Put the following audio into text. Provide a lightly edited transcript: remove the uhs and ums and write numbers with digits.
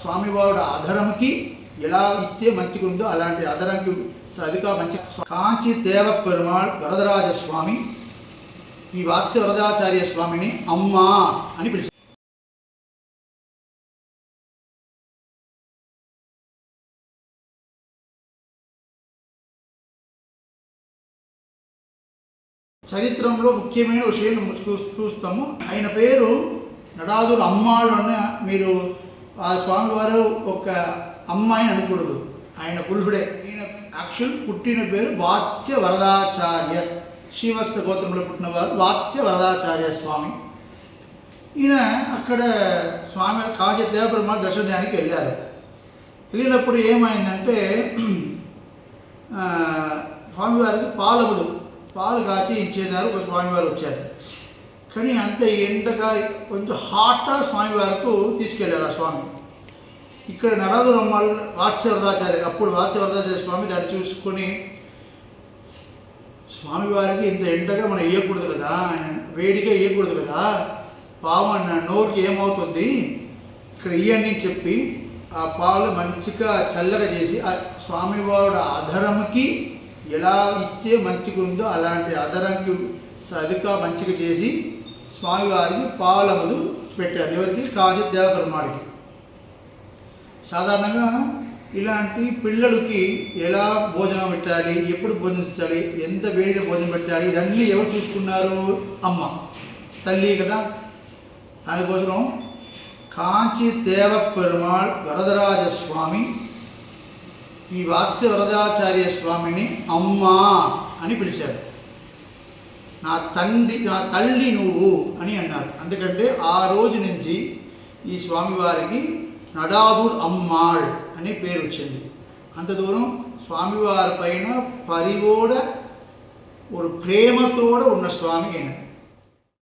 స్వామివారి అధరంకి ఎలా ఇచ్చే మంచిగా ఉందో అలాంటి అధరంకి సరిగా మంచి కాంచి దేవ పెరుమాళ్ వరదరాజ స్వామి ఈ వాత్స్య వరదాచార్య స్వామిని అమ్మా అని పిలిచారు. చరిత్రలో ముఖ్యమైన విషయం చూస్తాము. ఆయన పేరు నడాదురు అమ్మాళ్ళు అన్న. మీరు ఆ స్వామివారు ఒక అమ్మాయిని అనకూడదు, ఆయన పురుషుడే. ఈయన యాక్చువల్ పుట్టిన పేరు వాత్స్య వరదాచార్య, శ్రీవత్స గోత్రంలో పుట్టినవారు వాత్స్య వరదాచార్య స్వామి. ఈయన అక్కడ స్వామి కాంచి దేవపెరుమాళ్ దర్శనానికి వెళ్ళారు. వెళ్ళినప్పుడు ఏమైందంటే స్వామివారికి పాలు కాచి ఇచ్చేదారు ఒక స్వామివారు వచ్చారు. కానీ అంత ఎండగా కొంచెం హాట్గా స్వామివారికి తీసుకెళ్ళారు ఆ స్వామి. ఇక్కడ నడాదురమ్మాళ్ళు వాత్స్య వరదాచార్య, అప్పుడు వాత్స్య వరదాచార్య స్వామి దాన్ని చూసుకొని స్వామివారికి ఇంత ఎండగా మనం వేయకూడదు కదా, వేడిగా వేయకూడదు కదా, పాము అన్న నోరుకి ఏమవుతుంది, ఇక్కడ ఇయ్యండి అని చెప్పి ఆ పాలు మంచిగా చల్లగా చేసి ఆ స్వామివారి అధరంకి ఎలా ఇచ్చే మంచిగా ఉందో అలాంటి అధరంకి సరిగా మంచిగా చేసి స్వామివారికి పాలములు పెట్టారు. ఎవరికి? కాంచి దేవపెరుమాళ్కి. సాధారణంగా ఇలాంటి పిల్లలకి ఎలా భోజనం పెట్టాలి, ఎప్పుడు భోజనించాలి, ఎంత వేడిగా భోజనం పెట్టాలి, ఇదన్నీ ఎవరు చూసుకున్నారు? అమ్మ, తల్లి కదా. దానికోసం కాంచి దేవపెరుమాళ్ వరదరాజ స్వామి ఈ వాత్స్య వరదాచార్య స్వామిని అమ్మా అని పిలిచారు. నా తల్లి నువ్వు అని అన్నారు. ఎందుకంటే ఆ రోజు నుంచి ఈ స్వామివారికి నడాదుర్ అమ్మాళ్ అనే పేరు వచ్చింది. అంత దూరం స్వామివారి పైన పరివోడ ఒక ప్రేమతోడ ఉన్న స్వామి అయిన